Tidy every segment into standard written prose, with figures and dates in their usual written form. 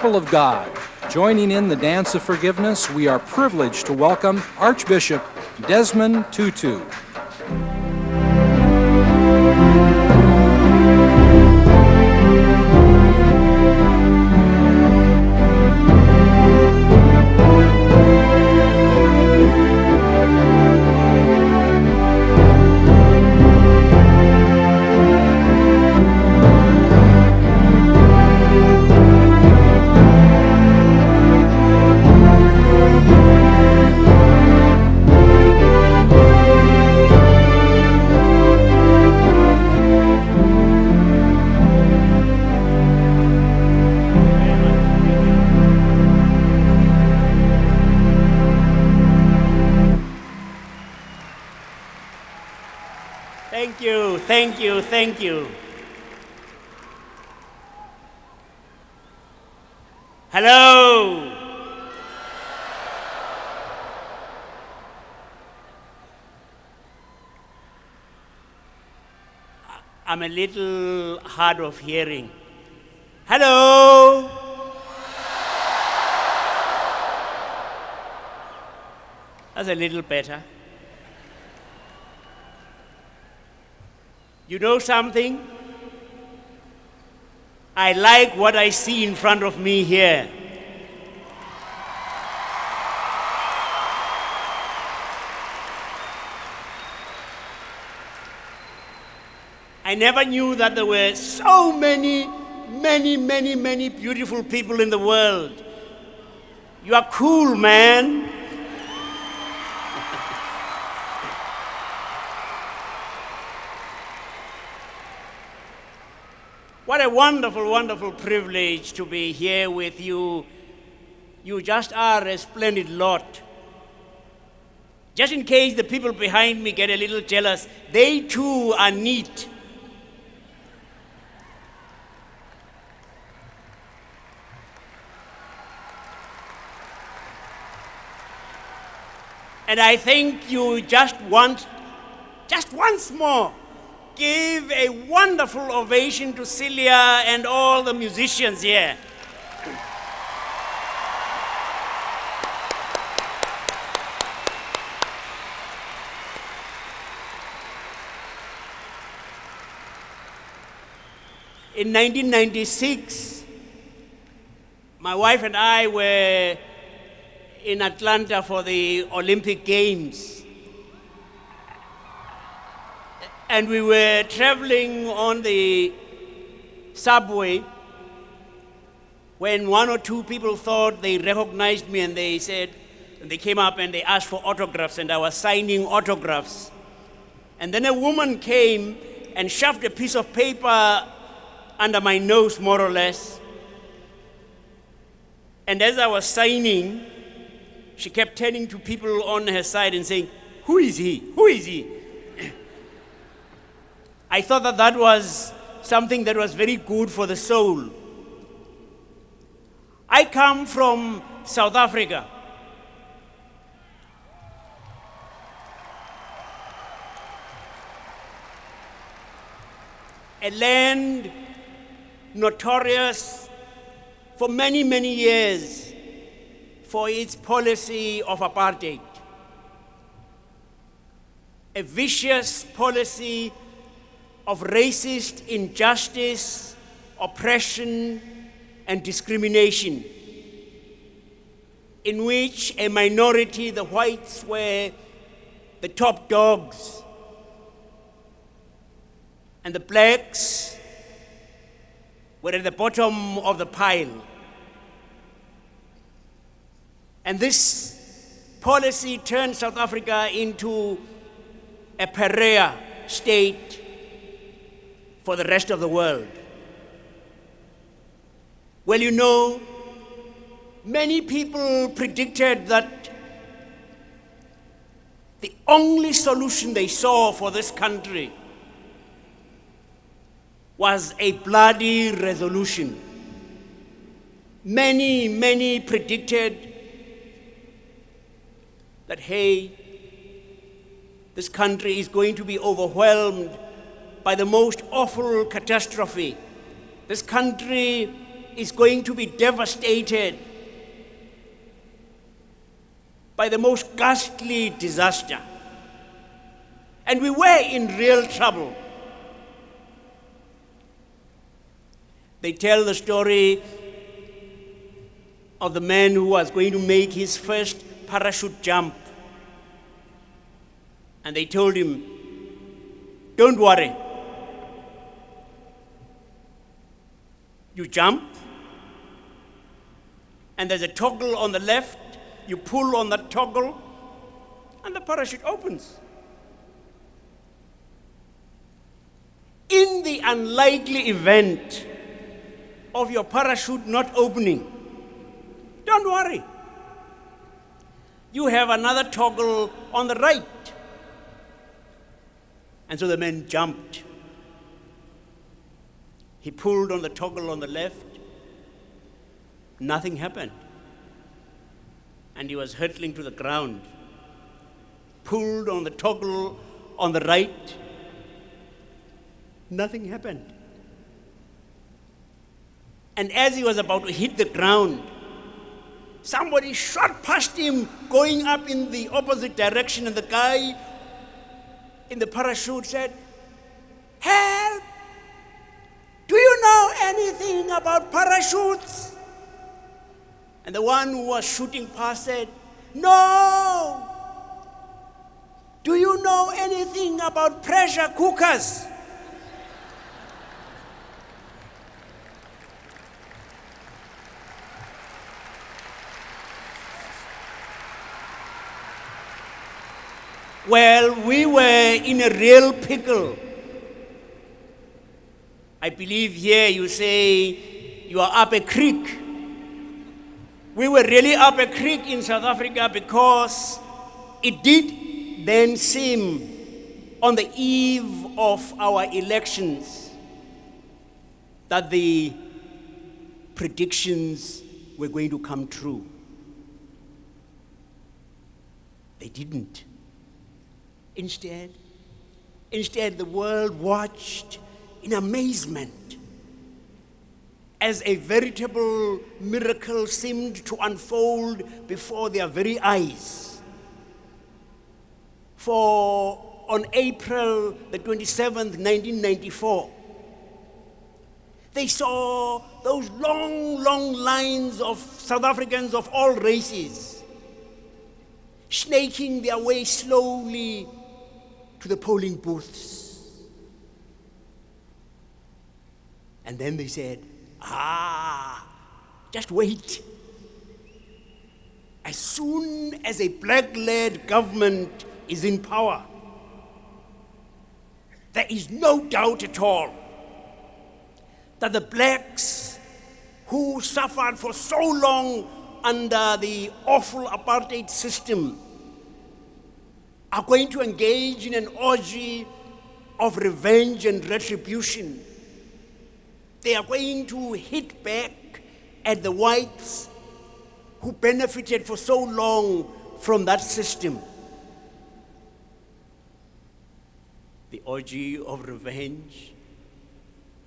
people of God, joining in the dance of forgiveness, we are privileged to welcome Archbishop Desmond Tutu. Thank you. Hello. I'm a little hard of hearing. Hello. That's a little better. You know something? I like what I see in front of me here. I never knew that there were so many beautiful people in the world. You are cool, man. What a wonderful privilege to be here with you. You just are a splendid lot. Just in case the people behind me get a little jealous, they too are neat. And I think you just once more, give a wonderful ovation to Celia and all the musicians here. In 1996, my wife and I were in Atlanta for the Olympic Games. And we were traveling on the subway when one or two people thought they recognized me, and they said, and they came up and they asked for autographs, and I was signing autographs. And then a woman came and shoved a piece of paper under my nose, more or less. And as I was signing, she kept turning to people on her side and saying, "Who is he? Who is he?" I thought that was something that was very good for the soul. I come from South Africa. A land notorious for many years for its policy of apartheid. A vicious policy of racist injustice, oppression, and discrimination, in which a minority, the whites, were the top dogs, and the blacks were at the bottom of the pile. And this policy turned South Africa into a pariah state for the rest of the world. Well, you know, many people predicted that the only solution they saw for this country was a bloody resolution. Many predicted that, hey, this country is going to be overwhelmed by the most awful catastrophe. This country is going to be devastated by the most ghastly disaster. And we were in real trouble. They tell the story of the man who was going to make his first parachute jump. And they told him, "Don't worry. You jump, and there's a toggle on the left. You pull on that toggle, and the parachute opens." In the unlikely event of your parachute not opening, don't worry. You have another toggle on the right. And so the man jumped. He pulled on the toggle on the left. Nothing happened. And he was hurtling to the ground. Pulled on the toggle on the right. Nothing happened. And as he was about to hit the ground, somebody shot past him going up in the opposite direction, and the guy in the parachute said, "Help! Do you know anything about parachutes?" And the one who was shooting past said, "No! Do you know anything about pressure cookers?" Well, we were in a real pickle. I believe here you say you are up a creek. We were really up a creek in South Africa because it did then seem on the eve of our elections that the predictions were going to come true. They didn't. Instead, the world watched in amazement as a veritable miracle seemed to unfold before their very eyes. For on April the 27th, 1994, they saw those long lines of South Africans of all races snaking their way slowly to the polling booths. And then they said, just wait. As soon as a black-led government is in power, there is no doubt at all that the blacks who suffered for so long under the awful apartheid system are going to engage in an orgy of revenge and retribution. They are going to hit back at the whites who benefited for so long from that system. The orgy of revenge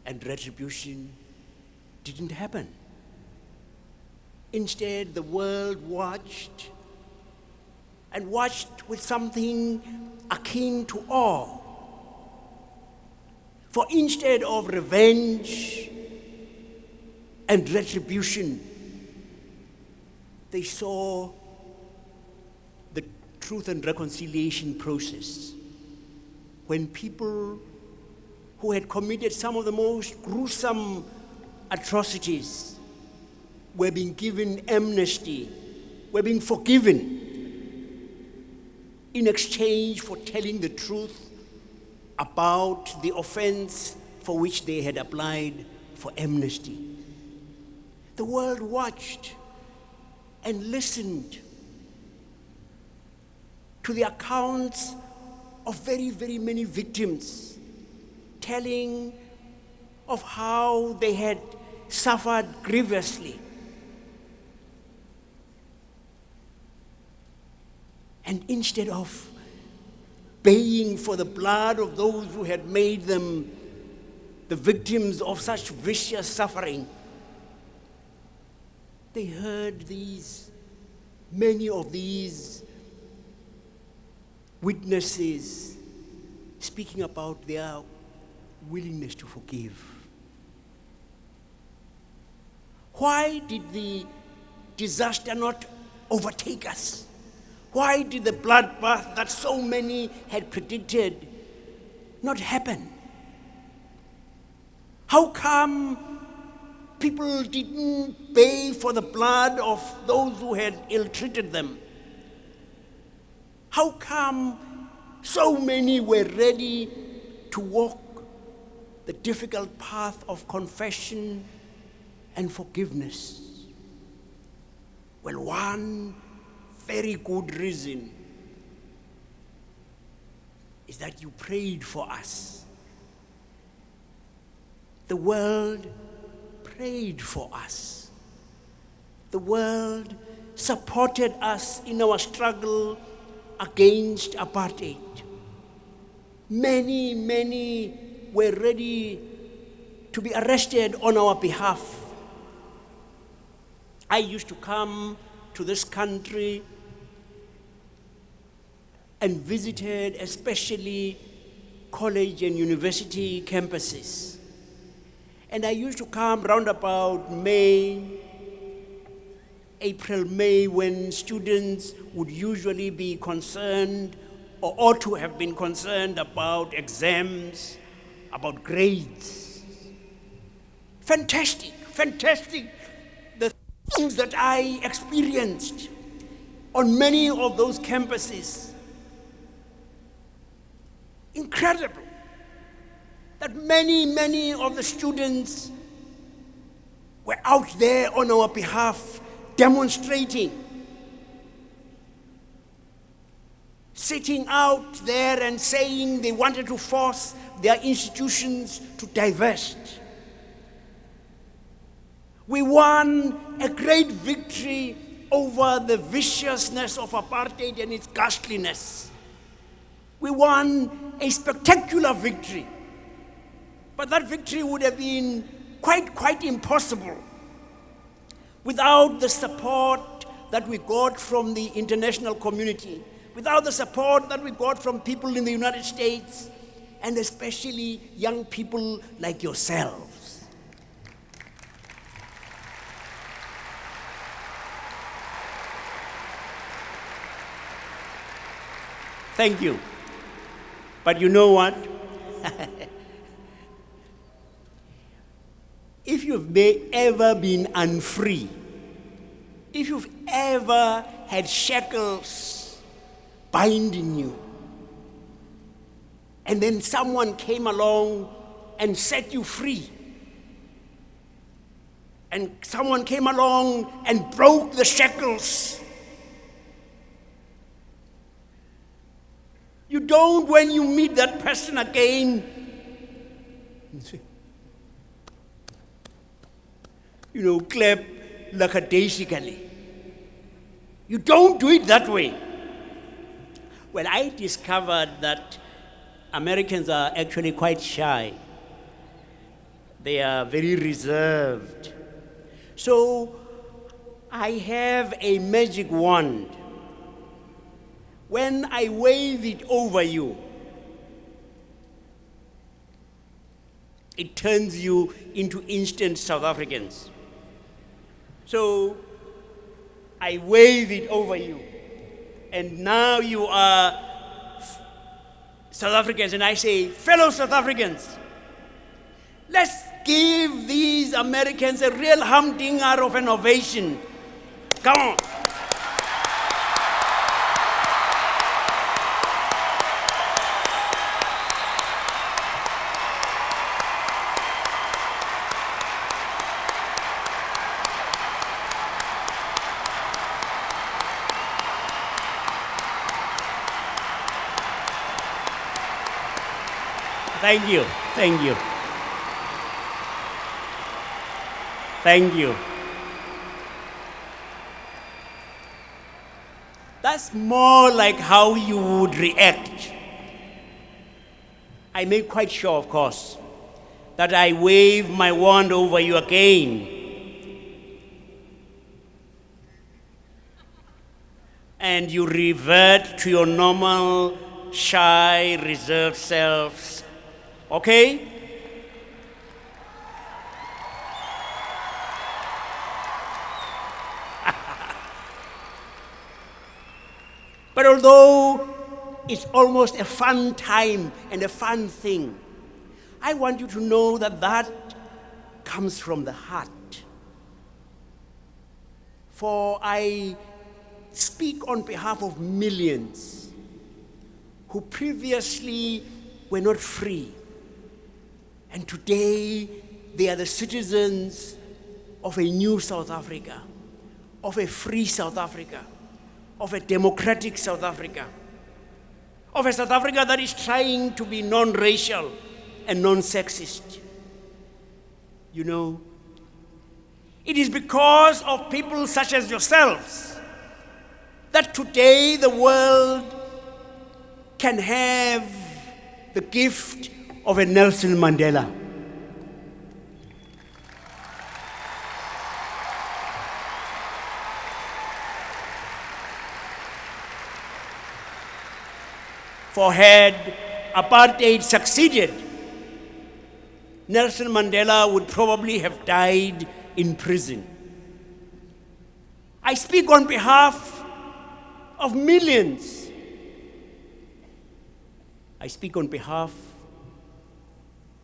and retribution didn't happen. Instead, the world watched and watched with something akin to awe. For instead of revenge and retribution, they saw the truth and reconciliation process, when people who had committed some of the most gruesome atrocities were being given amnesty, were being forgiven in exchange for telling the truth about the offense for which they had applied for amnesty. The world watched and listened to the accounts of very, very many victims, telling of how they had suffered grievously. And instead of paying for the blood of those who had made them the victims of such vicious suffering, they heard many of these witnesses speaking about their willingness to forgive. Why did the disaster not overtake us? Why did the bloodbath that so many had predicted not happen? How come people didn't pay for the blood of those who had ill-treated them? How come so many were ready to walk the difficult path of confession and forgiveness? Well, one very good reason is that you prayed for us. The world prayed for us. The world supported us in our struggle against apartheid. Many, many were ready to be arrested on our behalf. I used to come to this country and visited especially college and university campuses. And I used to come round about April, May, when students would usually be concerned or ought to have been concerned about exams, about grades. Fantastic, fantastic. The things that I experienced on many of those campuses. Incredible that many, many of the students were out there on our behalf demonstrating, sitting out there and saying they wanted to force their institutions to divest. We won a great victory over the viciousness of apartheid and its ghastliness. We won a spectacular victory. But that victory would have been quite impossible without the support that we got from the international community, without the support that we got from people in the United States, and especially young people like yourselves. Thank you. But you know what? If you've ever been unfree, if you've ever had shackles binding you, and then someone came along and set you free, and someone came along and broke the shackles, you don't, when you meet that person again, clap lackadaisically. You don't do it that way. Well, I discovered that Americans are actually quite shy. They are very reserved. So I have a magic wand. When I wave it over you, it turns you into instant South Africans. So I wave it over you, and now you are South Africans, and I say, fellow South Africans, let's give these Americans a real humdinger of an ovation. Come on. Thank you, thank you. Thank you. That's more like how you would react. I make quite sure, of course, that I wave my wand over you again. and you revert to your normal, shy, reserved selves. Okay? But although it's almost a fun time and a fun thing, I want you to know that that comes from the heart. For I speak on behalf of millions who previously were not free, and today they are the citizens of a new South Africa, of a free South Africa, of a democratic South Africa, of a South Africa that is trying to be non-racial and non-sexist. You know, it is because of people such as yourselves that today the world can have the gift of a Nelson Mandela. For had apartheid succeeded, Nelson Mandela would probably have died in prison. I speak on behalf of millions. I speak on behalf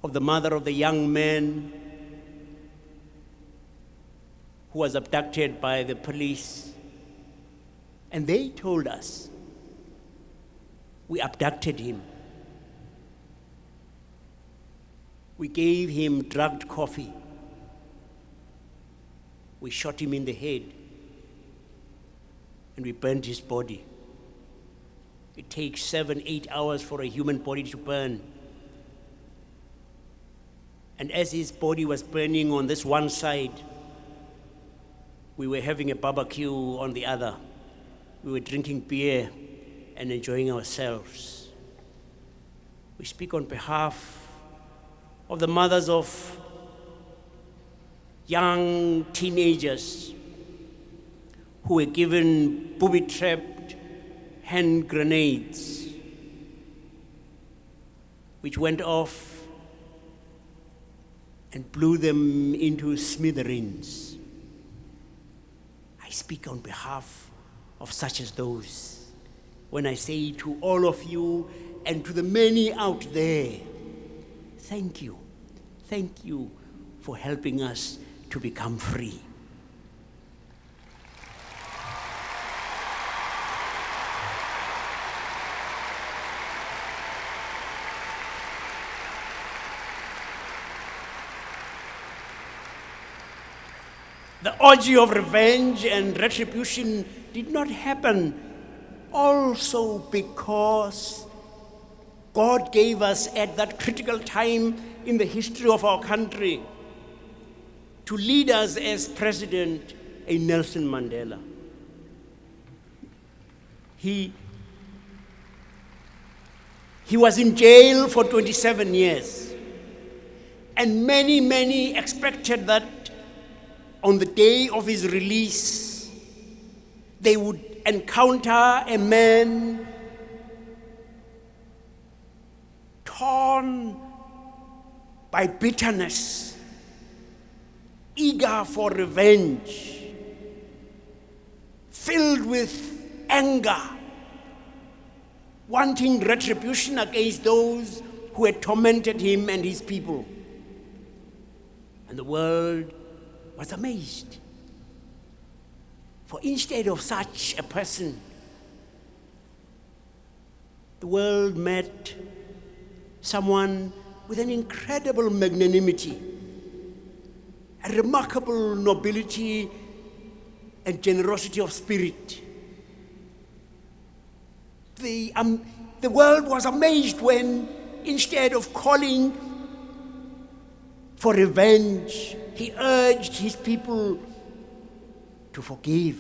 of the mother of the young man who was abducted by the police. And they told us, we abducted him. We gave him drugged coffee. We shot him in the head. And we burned his body. It takes 7-8 hours for a human body to burn. And as his body was burning on this one side, we were having a barbecue on the other. We were drinking beer and enjoying ourselves. We speak on behalf of the mothers of young teenagers who were given booby-trapped hand grenades, which went off and blew them into smithereens. I speak on behalf of such as those when I say to all of you and to the many out there, thank you. Thank you for helping us to become free. The orgy of revenge and retribution did not happen also because God gave us at that critical time in the history of our country to lead us as president a Nelson Mandela. He was in jail for 27 years, and many expected that on the day of his release, they would encounter a man torn by bitterness, eager for revenge, filled with anger, wanting retribution against those who had tormented him and his people. And the world was amazed. For instead of such a person, the world met someone with an incredible magnanimity, a remarkable nobility and generosity of spirit. The world was amazed when, instead of calling for revenge, he urged his people to forgive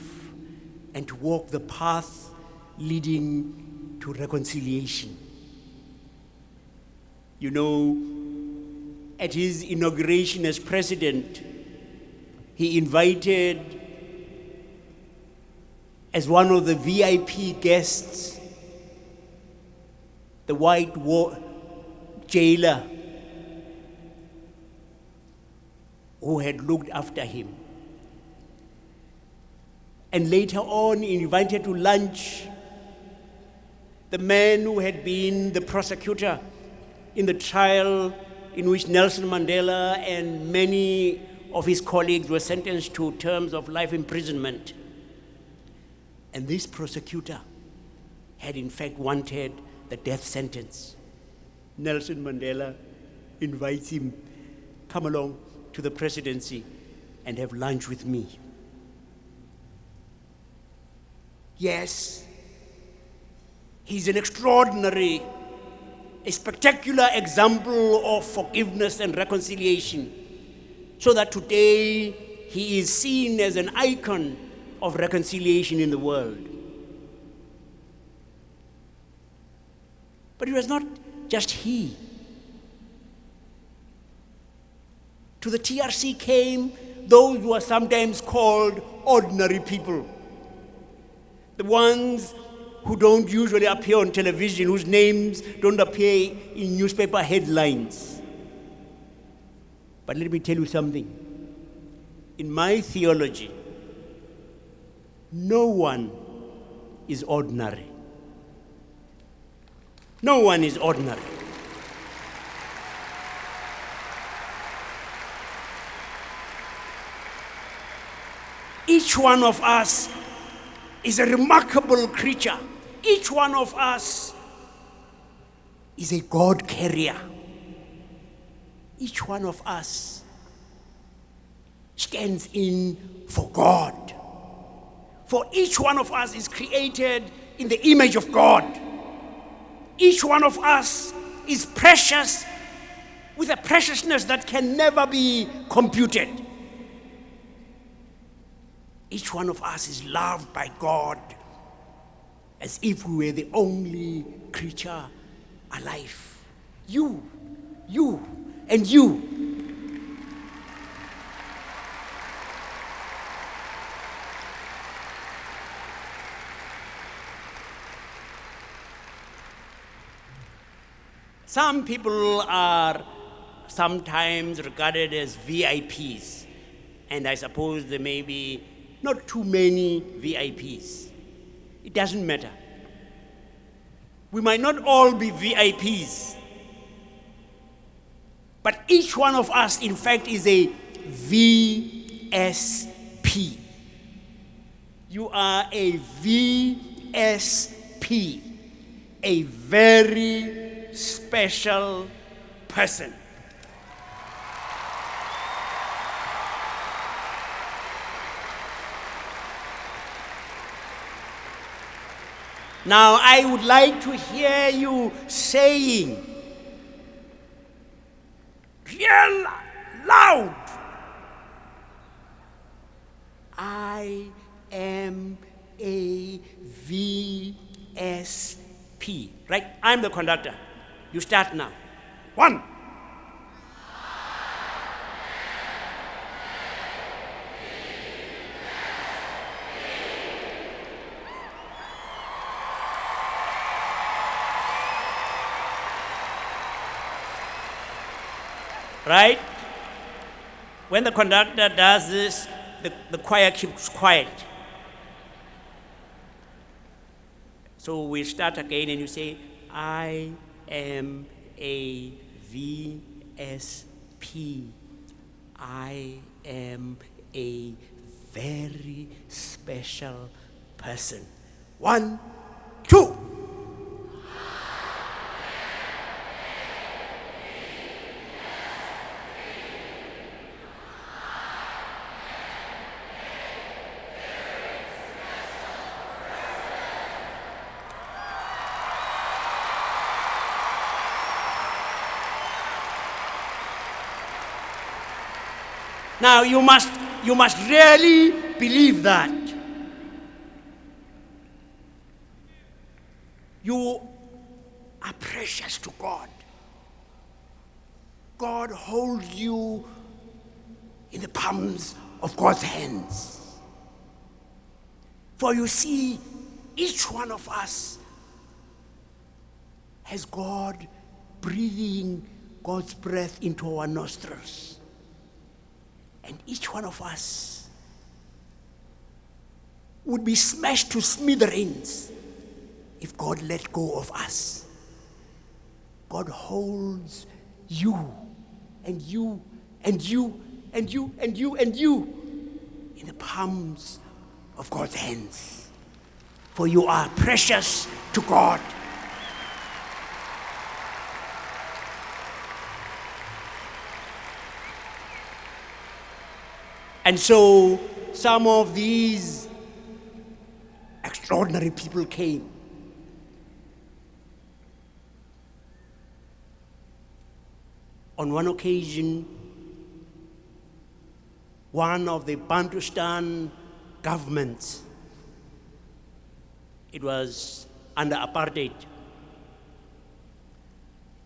and to walk the path leading to reconciliation. You know, at his inauguration as president, he invited as one of the VIP guests, the white jailer who had looked after him. And later on, invited to lunch, the man who had been the prosecutor in the trial in which Nelson Mandela and many of his colleagues were sentenced to terms of life imprisonment. And this prosecutor had in fact wanted the death sentence. Nelson Mandela invites him, come along to the presidency and have lunch with me. Yes, he's an extraordinary, a spectacular example of forgiveness and reconciliation, so that today he is seen as an icon of reconciliation in the world. But it was not just he. To the TRC came those who are sometimes called ordinary people, the ones who don't usually appear on television, whose names don't appear in newspaper headlines. But let me tell you something. In my theology, no one is ordinary. No one is ordinary. Each one of us is a remarkable creature. Each one of us is a God carrier. Each one of us stands in for God. For each one of us is created in the image of God. Each one of us is precious with a preciousness that can never be computed. Each one of us is loved by God as if we were the only creature alive. You, and you. Some people are sometimes regarded as VIPs, and I suppose there may be not too many VIPs. It doesn't matter. We might not all be VIPs, but each one of us, in fact, is a VSP. You are a VSP, a very special person. Now, I would like to hear you saying, real loud, I am a VSP. Right? I'm the conductor. You start now. 1. Right? When the conductor does this, the choir keeps quiet. So we start again and you say, I am a VSP. I am a very special person. 1, 2. Now you must really believe that. You are precious to God. God holds you in the palms of God's hands. For you see, each one of us has God breathing God's breath into our nostrils. And each one of us would be smashed to smithereens if God let go of us. God holds you and you and you and you and you and you in the palms of God's hands. For you are precious to God. And so some of these extraordinary people came. On one occasion, one of the Bantustan governments, it was under apartheid,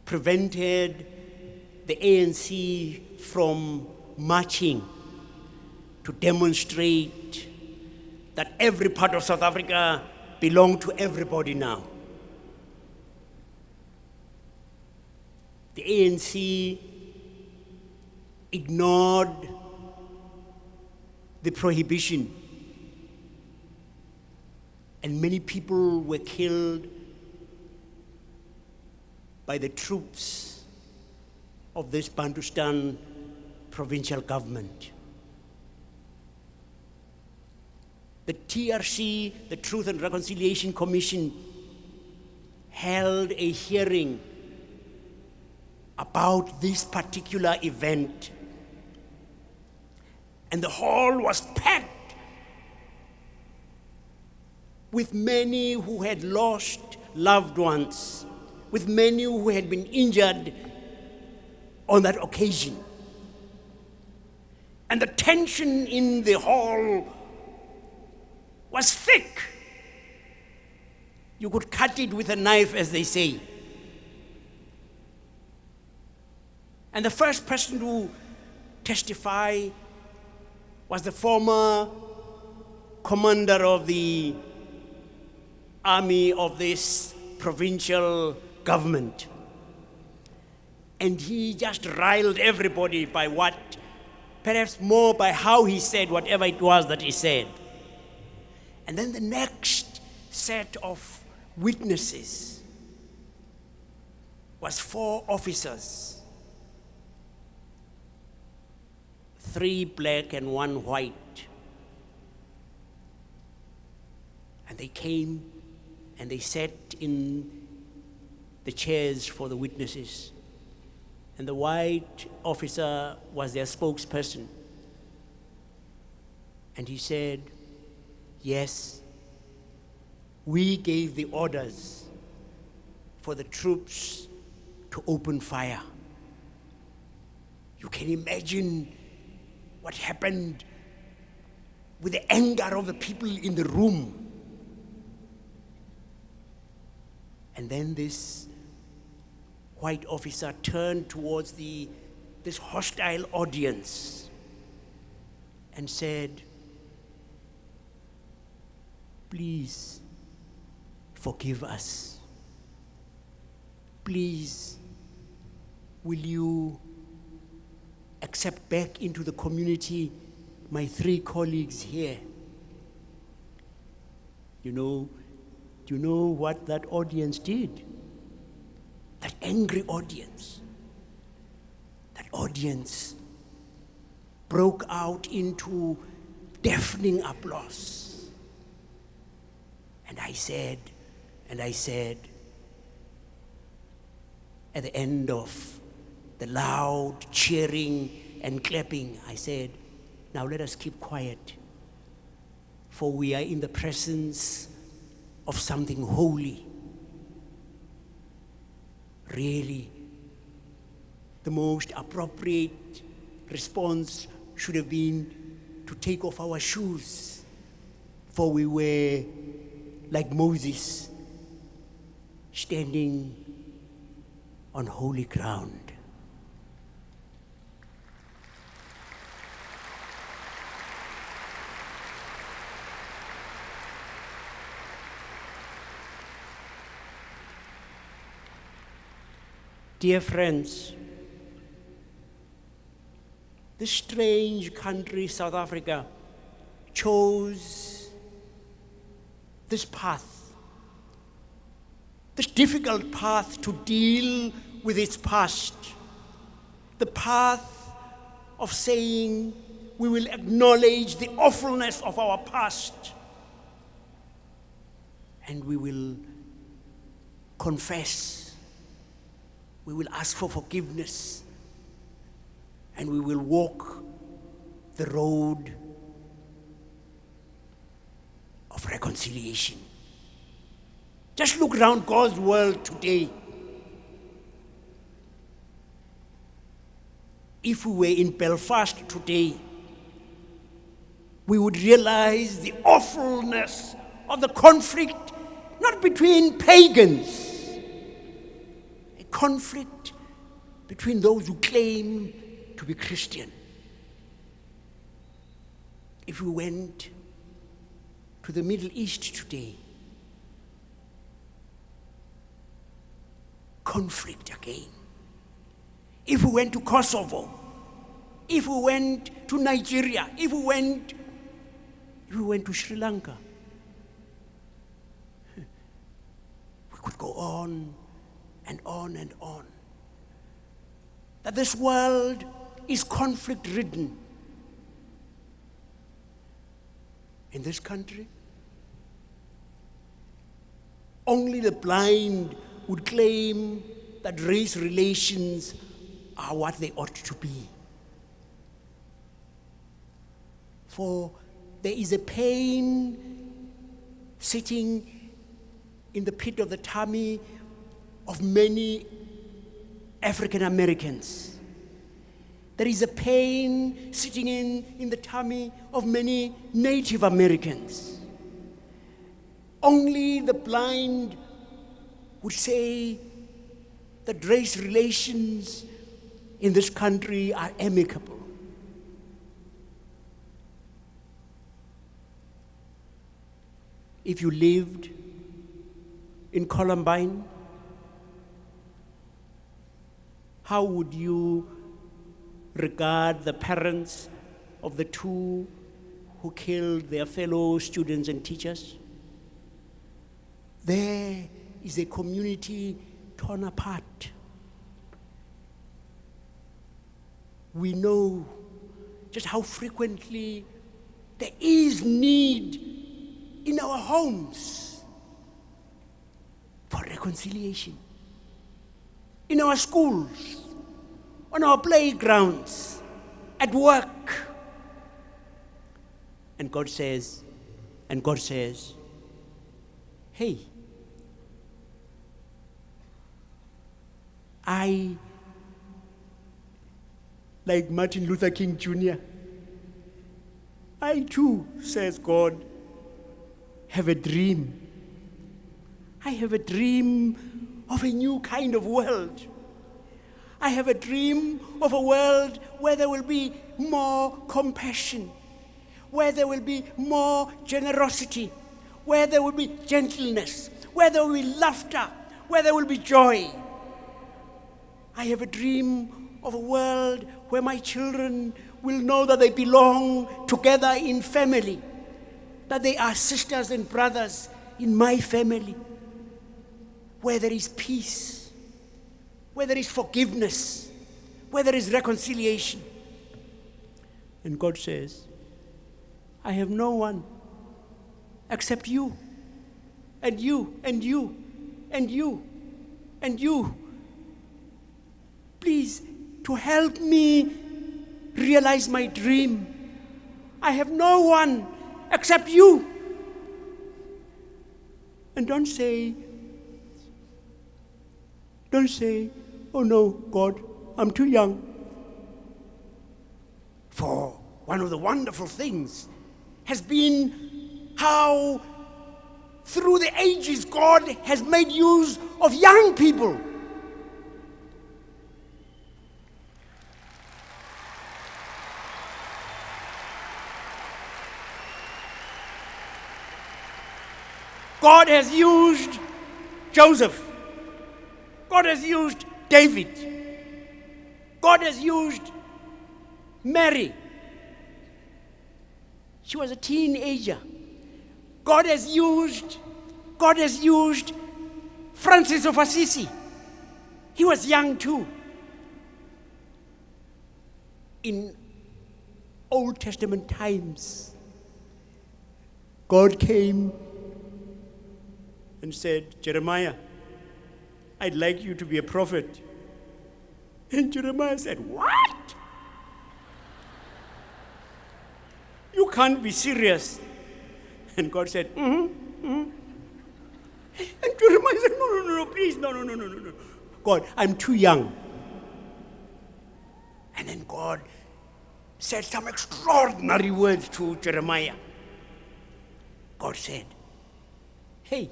prevented the ANC from marching to demonstrate that every part of South Africa belonged to everybody now. The ANC ignored the prohibition, and many people were killed by the troops of this Bantustan provincial government. The TRC, the Truth and Reconciliation Commission, held a hearing about this particular event. And the hall was packed with many who had lost loved ones, with many who had been injured on that occasion. And the tension in the hall was thick. You could cut it with a knife, as they say. And the first person to testify was the former commander of the army of this provincial government. And he just riled everybody by what, perhaps more by how he said whatever it was that he said. And then the next set of witnesses was 4 officers, 3 black and 1 white. And they came and they sat in the chairs for the witnesses. And the white officer was their spokesperson. And he said, yes, we gave the orders for the troops to open fire. You can imagine what happened with the anger of the people in the room. And then this white officer turned towards this hostile audience and said, please forgive us. Please, will you accept back into the community my 3 colleagues here? Do you know what that audience did? That angry audience. That audience broke out into deafening applause. And I said, at the end of the loud cheering and clapping, I said, now let us keep quiet, for we are in the presence of something holy. Really, the most appropriate response should have been to take off our shoes, for we were like Moses, standing on holy ground. Dear friends, this strange country, South Africa, chose this path, this difficult path to deal with its past, the path of saying we will acknowledge the awfulness of our past and we will confess, we will ask for forgiveness, and we will walk the road of reconciliation. Just look around God's world today. If we were in Belfast today, we would realize the awfulness of the conflict, not between pagans, a conflict between those who claim to be Christian. If we went to the Middle East today, conflict again. If we went to Kosovo, if we went to Nigeria, if we went to Sri Lanka, we could go on and on and on. That this world is conflict-ridden. In this country, only the blind would claim that race relations are what they ought to be. For there is a pain sitting in the pit of the tummy of many African Americans. There is a pain sitting in the tummy of many Native Americans. Only the blind would say that race relations in this country are amicable. If you lived in Columbine, how would you regard the parents of the two who killed their fellow students and teachers? There is a community torn apart. We know just how frequently there is need in our homes for reconciliation, in our schools, on our playgrounds, at work. And God says, hey, I, like Martin Luther King Jr., I too, says God, have a dream. I have a dream of a new kind of world. I have a dream of a world where there will be more compassion, where there will be more generosity, where there will be gentleness, where there will be laughter, where there will be joy. I have a dream of a world where my children will know that they belong together in family, that they are sisters and brothers in my family, where there is peace, where there is forgiveness, where there is reconciliation. And God says, I have no one except you, and you, and you, and you, and you. Please, to help me realize my dream, I have no one except you. And don't say, oh no, God, I'm too young. For one of the wonderful things has been how through the ages God has made use of young people. God has used Joseph. God has used David. God has used Mary. She was a teenager. God has used Francis of Assisi. He was young too. In Old Testament times, God came and said, Jeremiah, I'd like you to be a prophet. And Jeremiah said, what? You can't be serious. And God said, mm-hmm. And Jeremiah said, no, please, no. God, I'm too young. And then God said some extraordinary words to Jeremiah. God said, hey,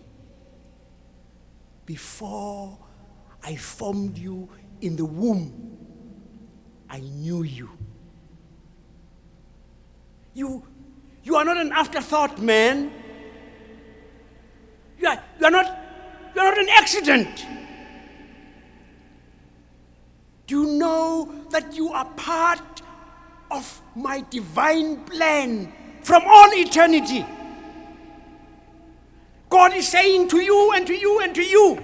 before I formed you in the womb, I knew you. You are not an afterthought, man. You are not an accident. Do you know that you are part of my divine plan from all eternity? God is saying to you and to you and to you,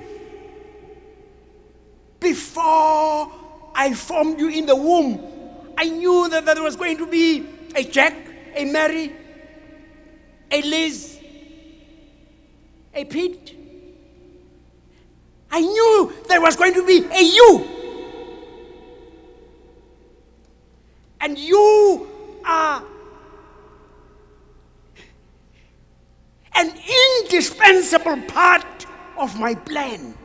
before I formed you in the womb, I knew that there was going to be a Jack, a Mary, a Liz, a Pete. I knew there was going to be a you. And you are an indispensable part of my plan.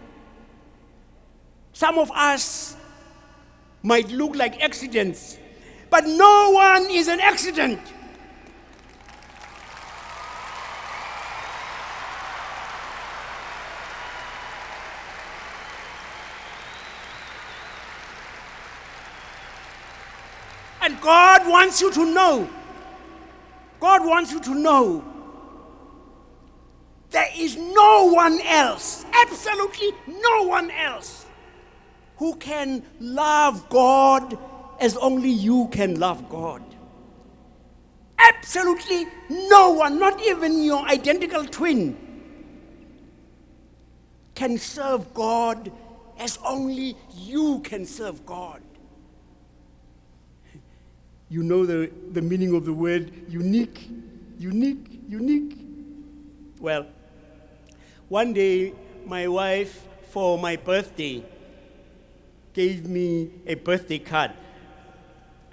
Some of us might look like accidents, but no one is an accident. And God wants you to know, there is no one else, absolutely no one else, who can love God as only you can love God. Absolutely no one, not even your identical twin, can serve God as only you can serve God. You know the meaning of the word unique. Well, one day my wife, for my birthday, gave me a birthday card.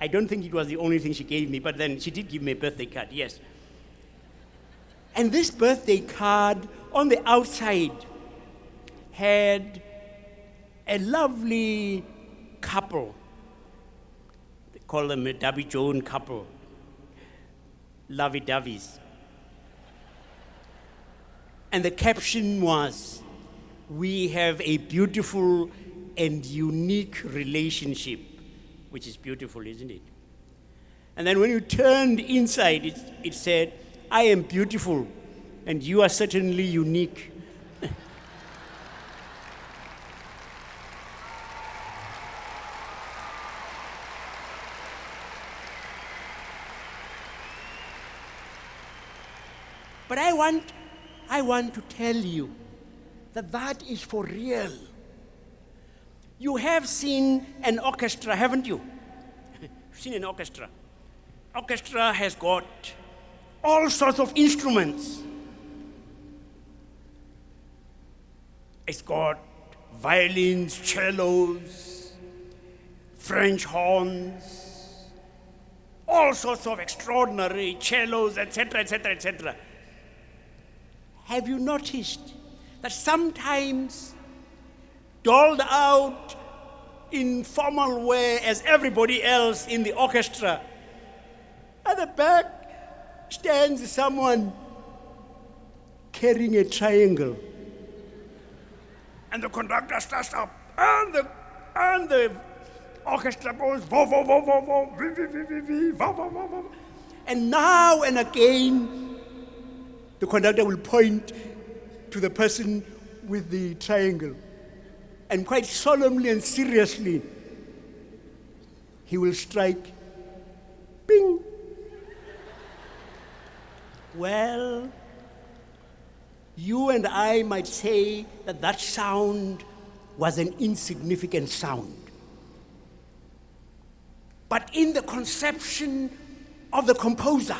I don't think it was the only thing she gave me, but then she did give me a birthday card, yes. And this birthday card on the outside had a lovely couple. They call them a Davy Joan couple, lovey-doveys. And the caption was, "We have a beautiful and unique relationship," which is beautiful, isn't it? And then when you turned inside, it said, "I am beautiful, and you are certainly unique." But I want to tell you that is for real. You have seen an orchestra, haven't you? You've seen an orchestra. Orchestra has got all sorts of instruments. It's got violins, cellos, French horns, all sorts of extraordinary cellos, etc., etc., etc. Have you noticed that sometimes, dolled out in formal wear as everybody else in the orchestra, at the back stands someone carrying a triangle, and the conductor starts up, and the orchestra goes vo vo vo vo vo vi vi vi vi vi vo vo vo vo, and now and again the conductor will point to the person with the triangle and quite solemnly and seriously, he will strike, bing. Well, you and I might say that that sound was an insignificant sound. But in the conception of the composer,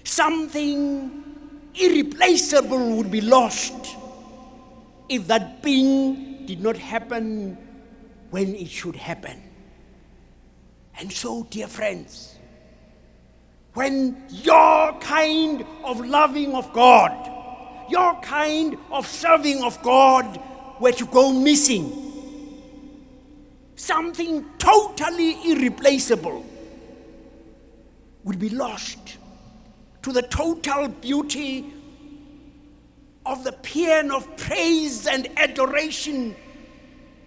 something irreplaceable would be lost if that bing did not happen when it should happen. And so, dear friends, when your kind of loving of God, your kind of serving of God were to go missing, something totally irreplaceable would be lost to the total beauty of the paean of praise and adoration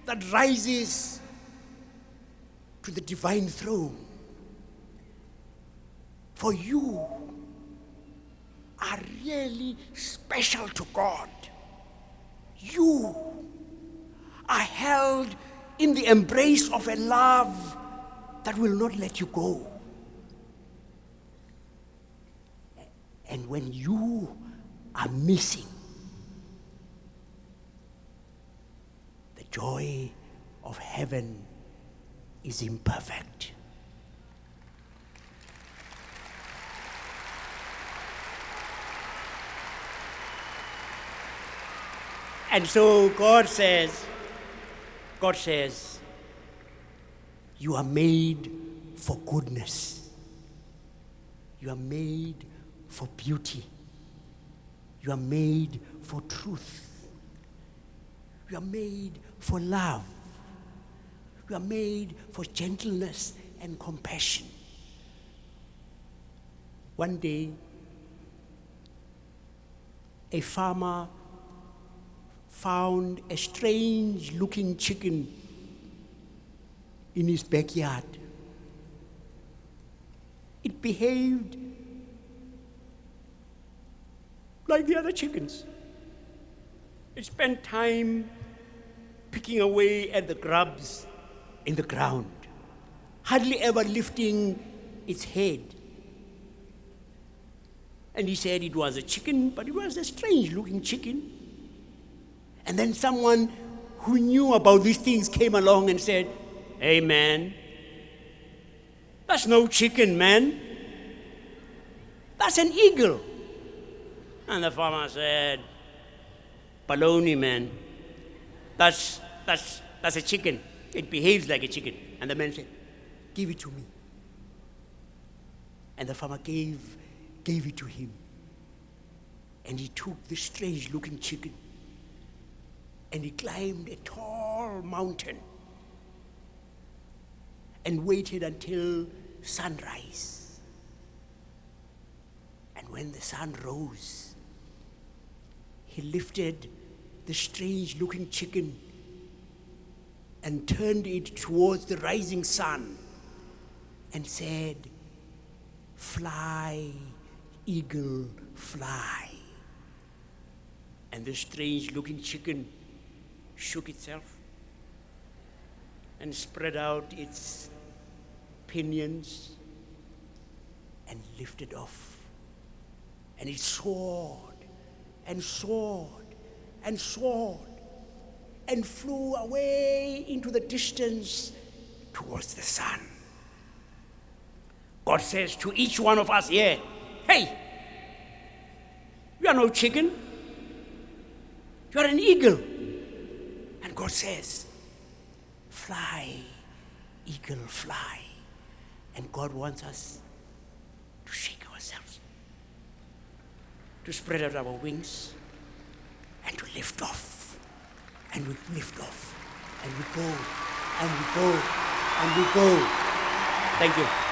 that rises to the divine throne. For you are really special to God. You are held in the embrace of a love that will not let you go. And when you are missing, the joy of heaven is imperfect. And so God says, you are made for goodness. You are made for beauty. You are made for truth. You are made for love. You are made for gentleness and compassion. One day, a farmer found a strange-looking chicken in his backyard. It behaved like the other chickens. It spent time picking away at the grubs in the ground, hardly ever lifting its head. And he said it was a chicken, but it was a strange-looking chicken. And then someone who knew about these things came along and said, "Hey, man, that's no chicken, man. That's an eagle." And the farmer said, "Baloney, man. That's a chicken. It behaves like a chicken." And the man said, "Give it to me." And the farmer gave it to him. And he took this strange-looking chicken and he climbed a tall mountain and waited until sunrise. And when the sun rose, he lifted the strange-looking chicken and turned it towards the rising sun and said, "Fly, eagle, fly." And the strange-looking chicken shook itself and spread out its pinions and lifted off. And it soared and soared and soared and flew away into the distance towards the sun. God says to each one of us here, "Hey, you are no chicken. You are an eagle." And God says, "Fly, eagle, fly." And God wants us to shake ourselves, to spread out our wings, and to lift off. And we lift off, and we go, and we go, and we go. Thank you.